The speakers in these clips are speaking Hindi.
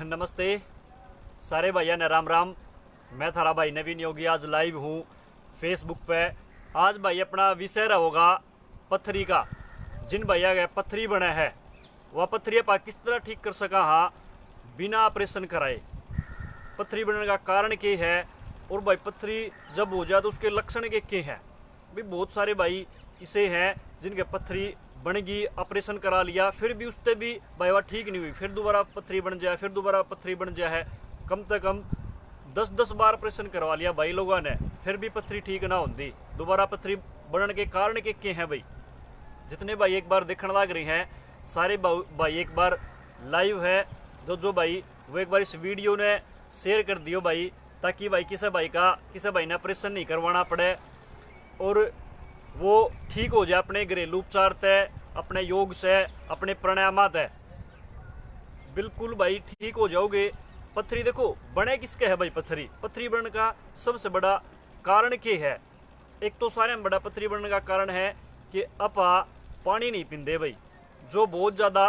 नमस्ते सारे भैया ने राम राम। मैं थारा भाई नवीन योगी आज लाइव हूँ फेसबुक पे। आज भाई अपना विषय होगा पत्थरी का। जिन भैया के पत्थरी बने है वह पत्थरी आप किस तरह ठीक कर सका हाँ बिना ऑपरेशन कराए। पत्थरी बनने का कारण क्या है और भाई पत्थरी जब हो जाए तो उसके लक्षण के हैं। भाई बहुत सारे भाई इसे हैं जिनके पत्थरी बनेगी, ऑपरेशन करा लिया फिर भी उससे भी भाई वह ठीक नहीं हुई, फिर दोबारा पत्थरी बन जाए, फिर दोबारा पत्थरी बन जाए है। कम से कम 10-10 बार ऑपरेशन करवा लिया भाई लोगों ने, फिर भी पत्थरी ठीक ना होती। दोबारा पत्थरी बनने के कारण के हैं भाई। जितने भाई एक बार देखने लग रहे हैं सारे भाई एक बार लाइव है जो भाई वो एक बार इस वीडियो ने शेयर कर दियो भाई, ताकि भाई किसी भाई ने ऑपरेशन नहीं करवाना पड़े और वो ठीक हो जाए अपने घरेलू उपचार तय, अपने योग से, अपने प्राणायाम तय। बिल्कुल भाई ठीक हो जाओगे। पत्थरी देखो बने किसके है भाई। पत्थरी बनने का सबसे बड़ा कारण क्या है? एक तो सारे में बड़ा पत्थरी बनने का कारण है कि अपा पानी नहीं पींदे भाई। जो बहुत ज़्यादा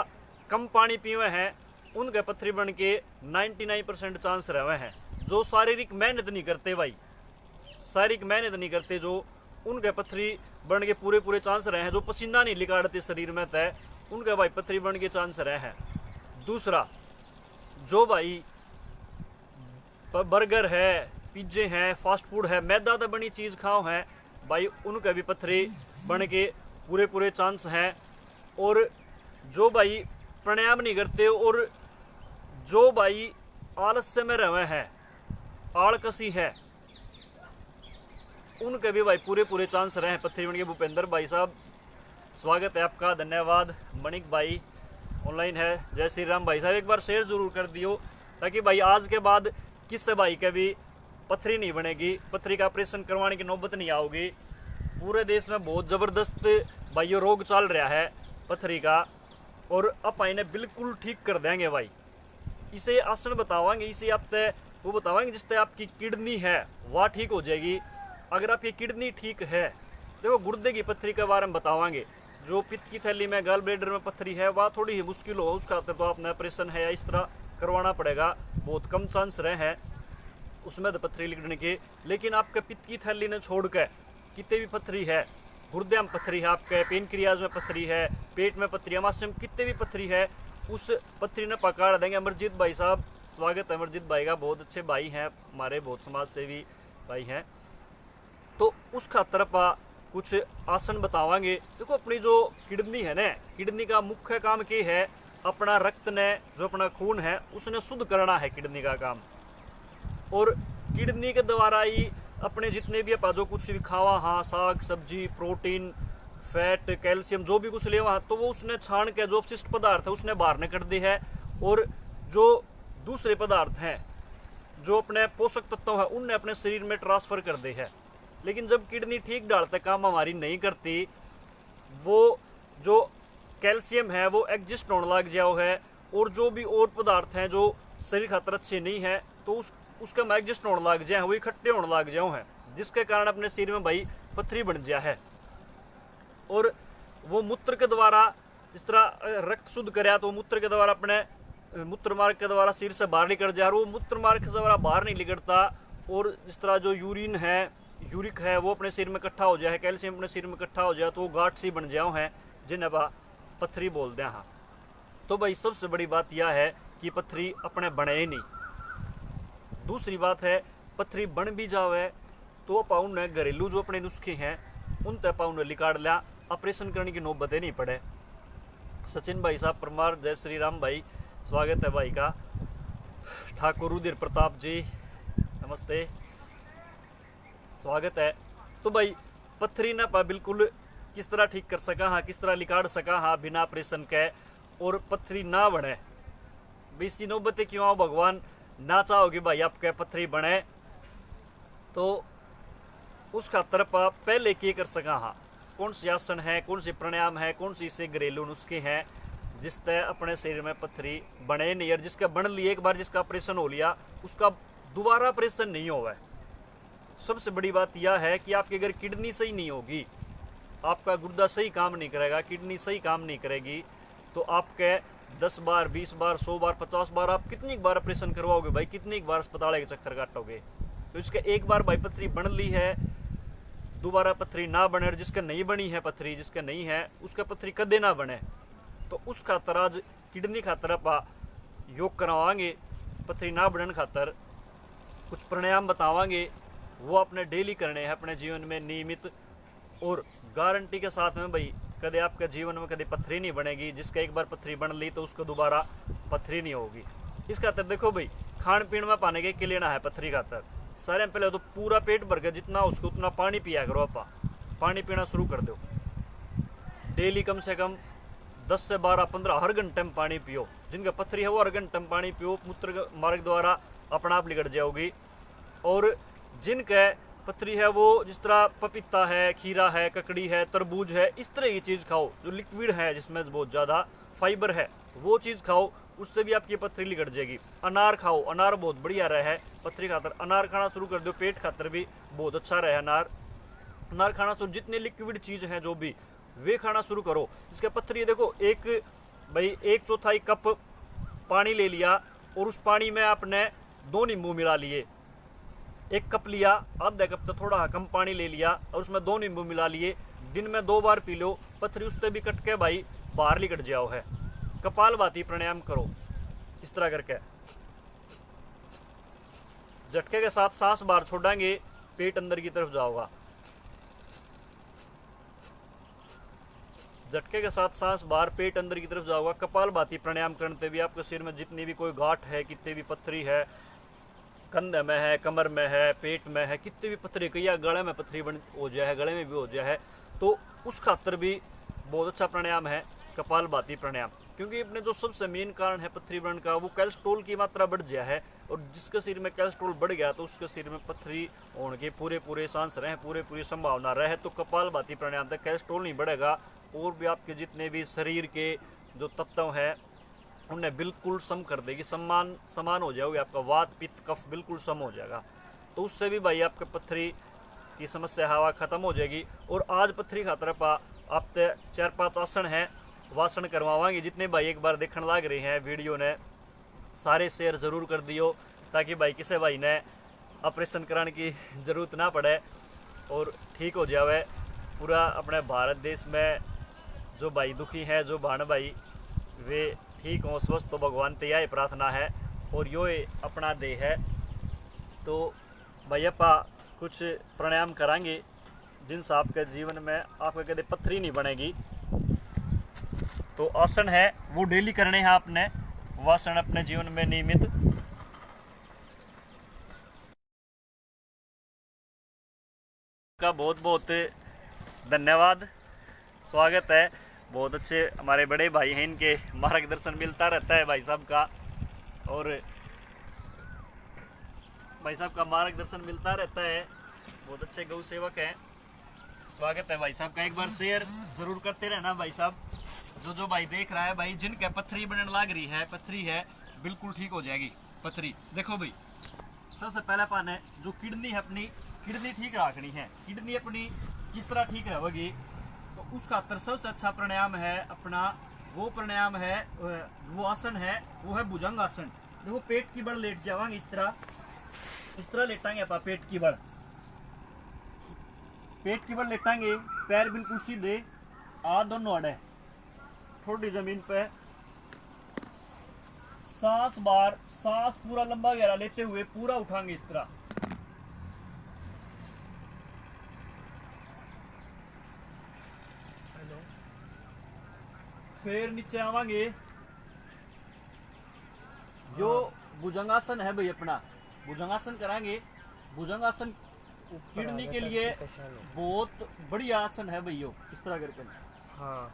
कम पानी पीवे हैं उनके पत्थरी बन के 99% चांस रहे हैं। जो शारीरिक मेहनत नहीं करते भाई, शारीरिक मेहनत नहीं करते जो उनके पत्थरी बन के पूरे चांस रहे हैं। जो पसीना नहीं निकालते शरीर में तय उनके भाई पत्थरी बन के चांस रहे हैं। दूसरा जो भाई बर्गर है, पिज्जे हैं, फास्ट फूड है, मैदा तो बनी चीज़ खाओ हैं भाई, उनके भी पत्थरी बन के पूरे चांस हैं। और जो भाई प्राणायाम नहीं करते और जो भाई आलस्य में रहे हैं, आलकसी है, उनके भी भाई पूरे चांस रहे हैं पत्थरी बन के। भूपेंद्र भाई साहब स्वागत है आपका, धन्यवाद। मणिक भाई ऑनलाइन है, जय श्री राम भाई साहब। एक बार शेयर जरूर कर दियो ताकि भाई आज के बाद किससे भाई के भी पत्थरी नहीं बनेगी, पत्थरी का ऑपरेशन करवाने की नौबत नहीं आओगी। पूरे देश में बहुत ज़बरदस्त भाई ये रोग चल रहा है पत्थरी का और अब इन्हें बिल्कुल ठीक कर देंगे भाई। इसे आसन बतावाएंगे, इसे आप वो बतावाएंगे जिससे आपकी किडनी है वह ठीक हो जाएगी। अगर आपकी किडनी ठीक है, देखो गुर्दे की पत्थरी के बारे में बतावाएंगे। जो पित्त की थैली में गॉल ब्लैडर में पत्थरी है वह थोड़ी ही मुश्किल हो, उसका तो आपने ऑपरेशन है या इस तरह करवाना पड़ेगा, बहुत कम चांस रहे हैं उसमें तो पत्थरी लिखने के। लेकिन आपके पित्त की थैली ने छोड़ कर कितने भी पत्थरी है, गुर्दे में पत्थरी है, आपके पेनक्रियाज में पत्थरी है, पेट में पत्थरी है, मांस में कितने भी पत्थरी है, उस पत्थरी ने पकड़ देंगे। अमरजीत भाई साहब स्वागत है अमरजीत भाई का, बहुत अच्छे भाई हैं हमारे, बहुत समाज सेवी भाई हैं। तो उस खातर आप कुछ आसन बतावांगे। देखो अपनी जो किडनी है ना, किडनी का मुख्य काम क्या है? अपना रक्त ने जो अपना खून है उसने शुद्ध करना है किडनी का काम। और किडनी के द्वारा ही अपने जितने भी आप जो कुछ भी खावा हाँ, साग सब्जी, प्रोटीन, फैट, कैल्शियम जो भी कुछ ले वहाँ, तो वो उसने छान के जो अपशिष्ट पदार्थ है उसने बाहर निकल दी है। और जो दूसरे पदार्थ हैं जो अपने पोषक तत्व है उनने अपने शरीर में ट्रांसफर कर दी है। लेकिन जब किडनी ठीक डालते काम हमारी नहीं करती, वो जो कैल्शियम है वो एग्जिस्ट होने लग जाओ है और जो भी और पदार्थ हैं जो शरीर खातर अच्छे नहीं है तो उसका में एग्जिस्ट होने लग जाए, वो इकट्ठे होने लग जाओ हैं, जिसके कारण अपने शरीर में भाई पत्थरी बन जाए है। और वो मूत्र के द्वारा इस तरह रक्त शुद्ध कराया तो मूत्र के द्वारा अपने मूत्र मार्ग के द्वारा शरीर से बाहर निकल जाए, वो मूत्र मार्ग के द्वारा बाहर नहीं निकलता। और इस तरह जो यूरिन है, यूरिक है, वो अपने शरीर में इकट्ठा हो जाए, कैल्शियम अपने शरीर में इकट्ठा हो जाए तो वो गांठ सी बन जाओ हैं जिन्हें पत्थरी बोलते हैं। हाँ, तो भाई सबसे बड़ी बात यह है कि पत्थरी अपने बने ही नहीं। दूसरी बात है पत्थरी बन भी जावे तो अपाउन ने घरेलू जो अपने नुस्खे हैं उन तय अपाउन ने लिकाड़ लिया, ऑपरेशन करने की नौबत नहीं पड़े। सचिन भाई साहब परमार, जय श्री राम भाई स्वागत है भाई का। ठाकुर रुधिर प्रताप जी नमस्ते स्वागत है। तो भाई पत्थरी ना पा बिल्कुल किस तरह ठीक कर सका हाँ, किस तरह लिकाड़ सका हाँ बिना ऑपरेशन के और पत्थरी ना बने। इसी नौबतें क्यों आओ, भगवान ना चाहोगे भाई आपके पत्थरी बने तो उस खातर आप पहले क्या कर सका हाँ, कौन सी आसन है, कौन सी प्राणायाम है, कौन सी से घरेलू नुस्खे हैं जिससे अपने शरीर में पत्थरी बने नहीं। और जिसका बन लिया एक बार, जिसका ऑपरेशन हो लिया उसका दोबारा ऑपरेशन नहीं होगा। सबसे बड़ी बात यह है कि आपकी अगर किडनी सही नहीं होगी, आपका गुर्दा सही काम नहीं करेगा, किडनी सही काम नहीं करेगी, तो आपके 10 बार, 20 बार, 100 बार, 50 बार, आप कितनी बार ऑपरेशन करवाओगे भाई, कितनी बार अस्पताल के चक्कर काटोगे। तो इसके एक बार भाई पथरी बन ली है, दोबारा पथरी ना बने, और जिसका नहीं बनी है पथरी, जिसका नहीं है उसका पथरी कदे ना बने। तो उस खातर आज किडनी खातर आप योग करवाएंगे, पथरी ना बनने खातर कुछ प्राणायाम बतावांगे, वो अपने डेली करने हैं अपने जीवन में नियमित, और गारंटी के साथ में भाई कदे आपके जीवन में कदे पथरी नहीं बनेगी। जिसका एक बार पथरी बन ली तो उसको दोबारा पथरी नहीं होगी। इस खातर देखो भाई, खान पीन में पाने के लेना है पथरी खातर, सारे पहले तो पूरा पेट भर के जितना उसको उतना पानी पिया करो। आप पानी पीना शुरू कर दो डेली, कम से कम 10 से 12, 15 हर घंटे में पानी पियो। जिनका पथरी है वो हर घंटे में पानी पियो, मूत्र मार्ग द्वारा अपना आप निकट जाओगी। और जिनका पथरी है वो जिस तरह पपीता है, खीरा है, ककड़ी है, तरबूज है, इस तरह की चीज़ खाओ जो लिक्विड है, जिसमें बहुत ज़्यादा फाइबर है, वो चीज़ खाओ, उससे भी आपकी पथरी लिकट जाएगी। अनार खाओ, अनार बहुत बढ़िया रहा है पथरी खातर, अनार खाना शुरू कर दो, पेट खातर भी बहुत अच्छा रहा है अनार। अनार खाना शुरू, जितने लिक्विड चीज़ हैं जो भी वे खाना शुरू करो। इसका पथरी देखो, एक चौथाई कप पानी ले लिया और उस पानी में आपने 2 नींबू मिला लिए। 1 कप लिया, आधा कप से थोड़ा कम पानी ले लिया और उसमें 2 नींबू मिला लिए। दिन में 2 बार पी लो, पथरी उससे भी कट के भाई बाहर निकट जाओ है। कपालभाति प्राणायाम करो इस तरह करके, झटके के साथ सांस बाहर छोड़ेंगे, पेट अंदर की तरफ जाओगा। झटके के साथ सांस बाहर, पेट अंदर की तरफ जाओगा। कपालभाति प्राणायाम करने भी आपके सिर में जितनी भी कोई गांठ है, कितनी भी पथरी है, कंधे में है, कमर में है, पेट में है, कितनी भी पथरी, कई गले में पथरी बन हो जाए है, गले में भी हो जाए है, तो उस खातर भी बहुत अच्छा प्राणायाम है कपालभाति प्राणायाम। क्योंकि अपने जो सबसे मेन कारण है पथरी बनने का, वो कोलेस्ट्रॉल की मात्रा बढ़ गया है, और जिसके शरीर में कोलेस्ट्रॉल बढ़ गया तो उसके शरीर में पथरी होने के पूरे चांस रहे, पूरी संभावना रहे। तो कपालभाति प्राणायाम से कोलेस्ट्रॉल नहीं बढ़ेगा, और भी आपके जितने भी शरीर के जो तत्व हैं उन्हें बिल्कुल सम कर देगी, समान हो जाओगे। आपका वात पित्त कफ बिल्कुल सम हो जाएगा, तो उससे भी भाई आपके पथरी की समस्या हवा खत्म हो जाएगी। और आज पथरी खातर आप 4-5 आसन हैं, वासन करवाएंगे। जितने भाई एक बार देखने लग रहे हैं वीडियो ने, सारे शेयर ज़रूर कर दियो, ताकि भाई किसी भाई ने ऑपरेशन कराने की ज़रूरत ना पड़े और ठीक हो जाए। पूरा अपने भारत देश में जो भाई दुखी हैं, जो बहन भाई, वे ठीक हों, स्वस्थ तो भगवान से यही प्रार्थना है, और यो अपना देह है। तो भाई अपा कुछ प्राणायाम कराएंगे जिनसे आपके जीवन में आपके कदे पथरी नहीं बनेगी। तो आसन है वो डेली करने हैं आपने, वो आसन अपने जीवन में नियमित। का बहुत बहुत धन्यवाद, स्वागत है। बहुत अच्छे हमारे बड़े भाई हैं, इनके मार्गदर्शन मिलता रहता है भाई साहब का, और भाई साहब का मार्गदर्शन मिलता रहता है। बहुत अच्छे गौ सेवक हैं, स्वागत है भाई साहब का। एक बार शेयर जरूर करते रहना भाई साहब। जो भाई देख रहा है भाई, जिनके पथरी बनने लग रही है, पथरी है बिल्कुल ठीक हो जाएगी पथरी। देखो भाई, सबसे पहले पाने जो किडनी है, अपनी किडनी ठीक रखनी है। किडनी अपनी किस तरह ठीक रहेगी, तो उसका खातर सबसे अच्छा प्राणायाम है अपना, वो प्राणायाम है, वो आसन है, वो है भुजंग आसन। देखो पेट की बड़ लेट जावांगे, इस तरह लेटांगे आप, पेट की बड़ लेटांगे, पैर बिल्कुल सीधे, हाथ दोनों अड़े, थोड़ी जमीन पे, सांस पूरा लंबा गहरा लेते हुए पूरा उठाएंगे इस तरह। फिर नीचे आवांगे। जो भुजंगासन है भाई अपना, भुजंगासन कराएंगे। भुजंगासन किडनी के लिए बहुत बढ़िया आसन है भाई, इस तरह करके। हाँ,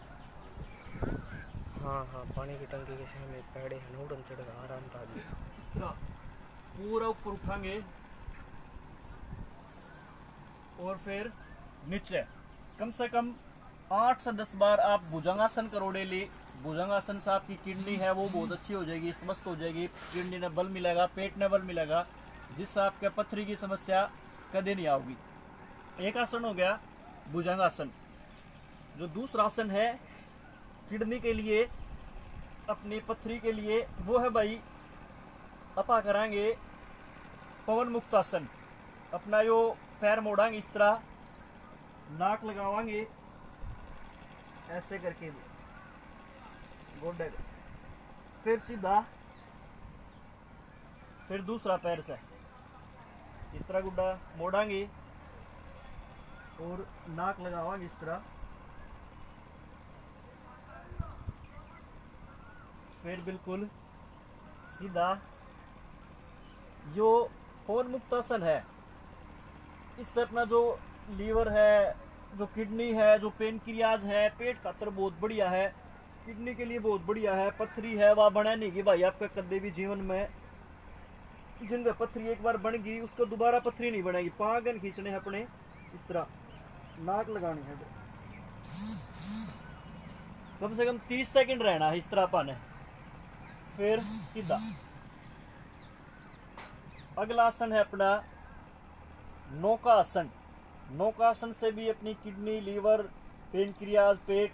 पानी की टंकी के सामने पैड़े हैं, उड़न चढ़ेगा आराम था। इस तरह पूरा ऊपर उठाएंगे और फिर नीचे कम से कम 8 से 10 बार आप भुजंगासन करो डेली। भुजंगासन से आपकी किडनी है वो बहुत अच्छी हो जाएगी, स्वस्थ हो जाएगी, किडनी ने बल मिलेगा, पेट ने बल मिलेगा, जिससे आपके पथरी की समस्या कभी नहीं आओगी। एक आसन हो गया भुजंगासन। जो दूसरा आसन है किडनी के लिए, अपनी पथरी के लिए वो है भाई, अपा करांगे पवन मुक्त आसन। अपना यो पैर मोड़ांगे इस तरह, नाक लगावांगे ऐसे करके गोडे, फिर सीधा, फिर दूसरा पैर से इस तरह गुड्डा मोड़ांगे और नाक लगावांगे इस तरह, फिर बिल्कुल सीधा। यो पवन मुक्तासन है। इससे अपना जो लीवर है, जो किडनी है, जो पेनक्रियाज है, पेट खातर बहुत बढ़िया है, किडनी के लिए बहुत बढ़िया है। पथरी है वह बनाने की भाई आपका कदे भी जीवन में, जिनका पथरी एक बार बन गई उसको दोबारा पथरी नहीं बनेगी। पागन खींचने हैं अपने इस तरह, नाक लगानी है, कम से कम 30 सेकंड रहना है इस तरह पाने, फिर सीधा। अगला आसन है अपना नौका आसन। नौका आसन से भी अपनी किडनी, लीवर, पेनक्रियाज, पेट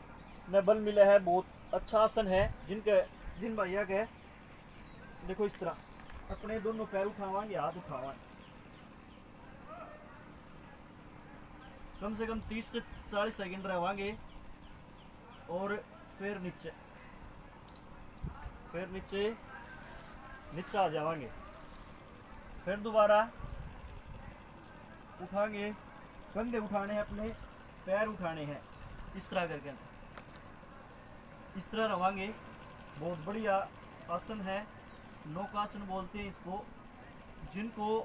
में बल मिला है। बहुत अच्छा आसन है। जिन भैया के देखो इस तरह अपने दोनों पैर उठावांगे, हाथ उठावांगे, कम से कम 30 से 40 सेकंड रहवांगे और फिर नीचे, फिर नीचे आ जावांगे, फिर दोबारा उठाएंगे, कंधे उठाने हैं अपने, पैर उठाने हैं इस तरह करके, इस तरह रवांगे। बहुत बढ़िया आसन है, नौकासन बोलते हैं इसको। जिनको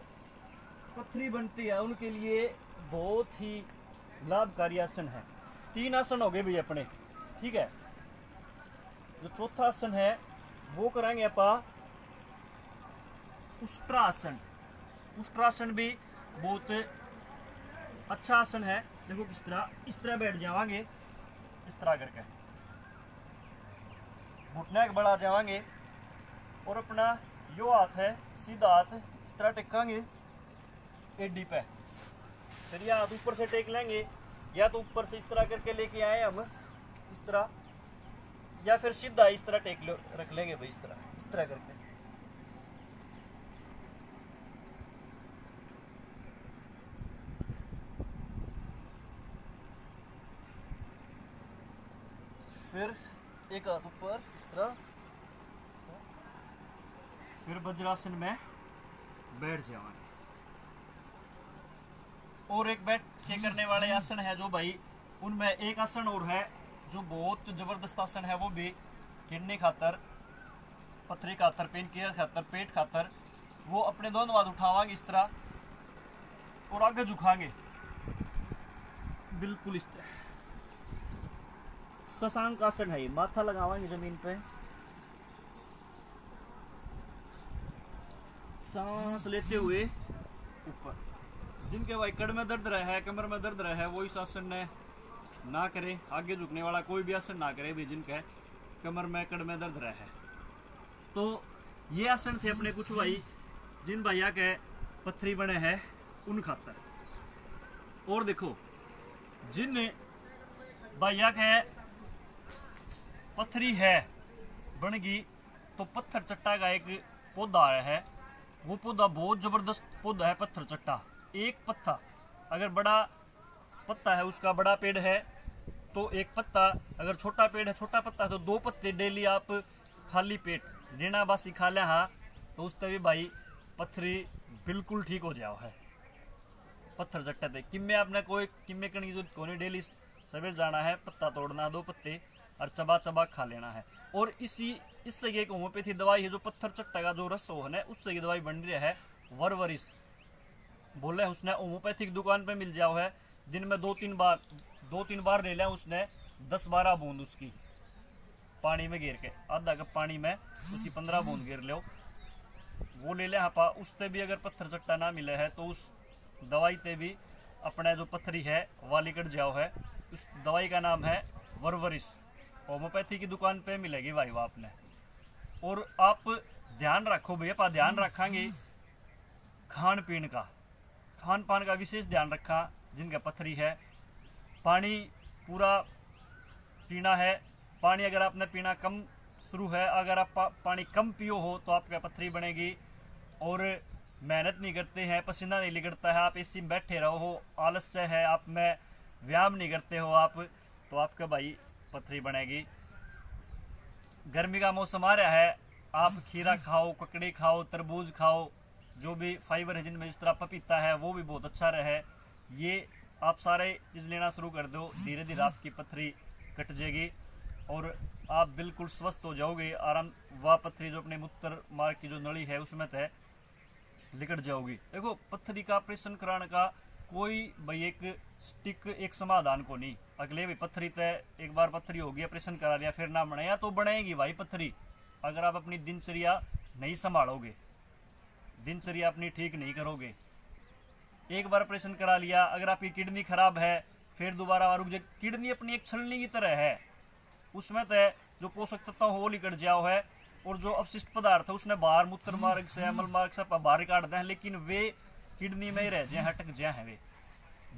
पथरी बनती है उनके लिए बहुत ही लाभकारी आसन है। 3 आसन हो गए भाई अपने, ठीक है। जो चौथा आसन है वो कराएंगे अपा उष्ट्रासन। उष्ट्रासन भी बहुत अच्छा आसन है। देखो इस तरह बैठ जावांगे, इस तरह करके घुटने के बढ़ा जावांगे और अपना यो हाथ है सीधा हाथ इस तरह टेकांगे एडी पे, फिर यह हाथ ऊपर से टेक लेंगे, या तो ऊपर से इस तरह करके लेके आए हम इस तरह, या फिर सीधा इस तरह रख लेंगे भाई, इस तरह करके। फिर एक हाथ ऊपर इस तरह, फिर वज्रासन में बैठ जाएंगे। और एक बैठ के करने वाले आसन है जो भाई, उनमें एक आसन और है जो बहुत जबरदस्त आसन है। वो भी किडनी खातर, पथरी खातर, पेनक्रियाज खातर, पेट खातर। वो अपने दोनों हाथ उठावांगे इस तरह और आगे झुकाएंगे बिल्कुल इस तरह। शशांक आसन है, माथा लगावांगे जमीन पे, सांस लेते हुए ऊपर। जिनके भाई कड़ में दर्द रहा है, कमर में दर्द रहा है, वो इस आसन ने ना करे। आगे झुकने वाला कोई भी आसन ना करे भी जिनके कमर में, कड़ में दर्द रहा है। तो ये आसन थे अपने कुछ भाई जिन भैया के पथरी बने हैं उन खातर। और देखो जिन भैया के पथरी है बन गई, तो पत्थर चट्टा का एक पौधा है, वो पौधा बहुत जबरदस्त पौधा है पत्थर चट्टा। एक पत्ता अगर बड़ा पत्ता है, उसका बड़ा पेड़ है तो एक पत्ता, अगर छोटा पेड़ है, छोटा पत्ता है तो 2 पत्ते डेली आप खाली पेट नेना बासी खा लिया हाँ, तो उससे भी भाई पथरी बिल्कुल ठीक हो जाओ है। पत्थर चट्टा थे किम्मे आपने कोई किम्मे करने की जरूरत कोई, डेली सवेर जाना है, पत्ता तोड़ना 2 पत्ते और चबा चबा खा लेना है। और इससे एक होम्योपैथी दवाई है जो पत्थर चट्टा का जो रस है उससे ये दवाई बन रही है, वरवरिस बोले उसने। होम्योपैथिक दुकान पे मिल जाओ है, दिन में 2-3 बार ले लें उसने 10-12 बूंद उसकी पानी में घेर के, आधा कप पानी में उसकी 15 बूंद घेर लो, वो ले लें हाँ। उससे भी अगर पत्थर चट्टा ना मिले है तो उस दवाई से भी अपना जो पथरी है वाली कट जाओ है। उस दवाई का नाम है वरवरिस, होम्योपैथी की दुकान पे मिलेगी भाई वो आपने। और आप ध्यान रखो भैया, ध्यान रखेंगे खान पीन का, खान पान का विशेष ध्यान रखा। जिनका पथरी है पानी पूरा पीना है। पानी अगर आपने पीना कम शुरू है। अगर आप पानी कम पियो हो तो आपका पत्थरी बनेगी। और मेहनत नहीं करते हैं, पसीना नहीं निकलता है, आप इसी में बैठे रहो हो, आलस्य है, आप में व्यायाम नहीं करते हो आप, तो आपका भाई पत्थरी बनेगी। गर्मी का मौसम आ रहा है, आप खीरा खाओ, ककड़ी खाओ, तरबूज खाओ, जो भी फाइबर है जिनमें जिस तरह पपीता है वो भी बहुत अच्छा रहे। ये आप सारे चीज़ लेना शुरू कर दो, धीरे धीरे आपकी पत्थरी कट जाएगी और आप बिल्कुल स्वस्थ हो जाओगे। आराम वह पत्थरी जो अपने मूत्र मार्ग की जो नली है उसमें तय निकट जाओगी। देखो पत्थरी का ऑपरेशन कराने का कोई भाई एक स्टिक एक समाधान को नहीं। अगले भाई पत्थरी तय एक बार पत्थरी होगी, ऑपरेशन करा लिया फिर ना बने, या तो बनेगी भाई पत्थरी अगर आप अपनी दिनचर्या नहीं संभालोगे, दिनचर्या अपनी ठीक नहीं करोगे। एक बार ऑपरेशन करा लिया, अगर आपकी किडनी खराब है फिर दोबारा रुक जाए। किडनी अपनी एक छलनी की तरह है, उसमें तय जो पोषक तत्व हो वो निकट जाओ है और जो अपशिष्ट पदार्थ है उसमें बाहर मूत्र मार्ग से अमल मार्ग से बाहर काट दें, लेकिन वे किडनी में ही रह जाए, हटक जाए हैं वे।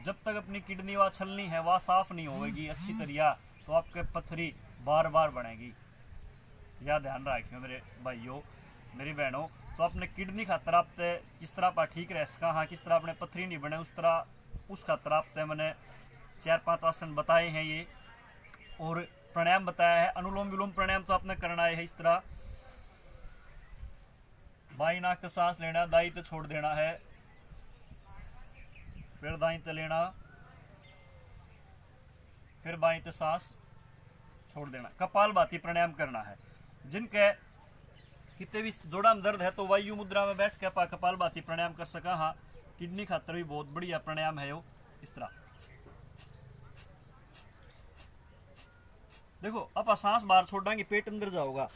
जब तक अपनी किडनी व छलनी है वह साफ नहीं होगी अच्छी तरह तो आपके पत्थरी बार बार बनेगी। यह ध्यान रखियो मेरे भाइयों मेरी बहनों। तो अपने किडनी खातर आप किस तरह पर ठीक रह सका, हाँ किस तरह अपने पत्थरी नहीं बने उस तरह उस खातर आप मैंने 4-5 आसन बताए हैं ये, और प्राणायाम बताया है। अनुलोम विलोम प्राणायाम तो आपने करना है इस तरह, बाई नाक से सांस लेना, दाई तो छोड़ देना है, फिर दाई ते लेना, फिर बाई ते सांस छोड़ देना। कपालभाति प्राणायाम करना है। जिनके कितने भी जोड़ा में दर्द है तो वायु मुद्रा में बैठ के आप कपालभाति प्राणायाम कर सका। हाँ किडनी खातर भी बहुत बढ़िया प्राणायाम है वो। इस तरह देखो आप सांस बाहर छोड़ेंगे पेट अंदर जाओगा।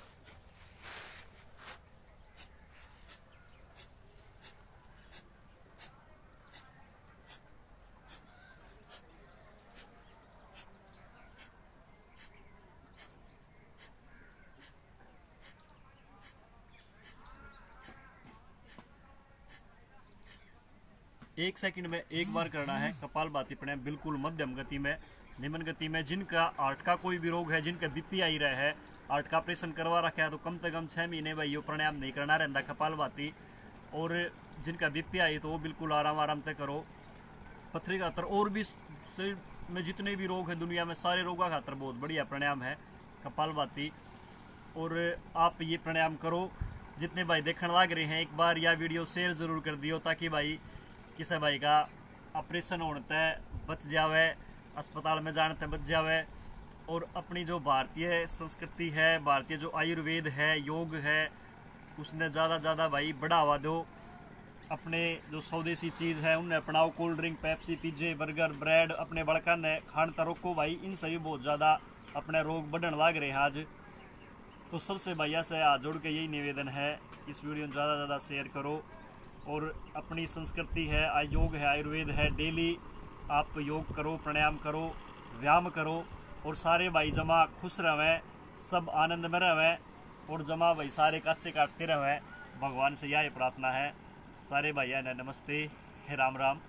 एक सेकंड में एक बार करना है कपालभाति प्राणायाम, बिल्कुल मध्यम गति में, निम्न गति में। जिनका हार्ट का कोई भी रोग है, जिनका बीपी आई रहा है, हार्ट का ऑपरेशन करवा रखा है तो कम से कम 6 महीने भाई प्राणायाम नहीं करना रहता कपालभाति। और जिनका बीपी आई तो वो बिल्कुल आराम आराम से करो। पथरी खातर और भी शरीर में जितने भी रोग है दुनिया में सारे रोगों खातर बहुत बढ़िया प्राणायाम है कपालभाति। और आप ये प्राणायाम करो। जितने भाई देखने लग रहे हैं एक बार यह वीडियो शेयर ज़रूर कर दियो ताकि भाई किसी भाई का ऑपरेशन होने तय बच जावे, अस्पताल में जाने तक बच जावे। और अपनी जो भारतीय संस्कृति है, भारतीय जो आयुर्वेद है, योग है, उसने ज़्यादा भाई बढ़ावा दो। अपने जो स्वदेशी चीज़ है उन्हें अपनाओ। कोल्ड ड्रिंक, पेप्सी, पिज्जे, बर्गर, ब्रेड अपने बड़का ने खान रोको भाई, इन सभी बहुत ज़्यादा अपने रोग बढ़ने लग रहे हैं आज। तो सबसे भैया से हाथ जोड़ के यही निवेदन है, इस वीडियो में ज़्यादा शेयर करो। और अपनी संस्कृति है, योग है, आयुर्वेद है, डेली आप योग करो, प्राणायाम करो, व्यायाम करो। और सारे भाई जमा खुश रहें, सब आनंद में रहें और जमा भाई सारे कच्चे काटते रहें। भगवान से यह प्रार्थना है। सारे भाइयों ने नमस्ते, हे राम राम।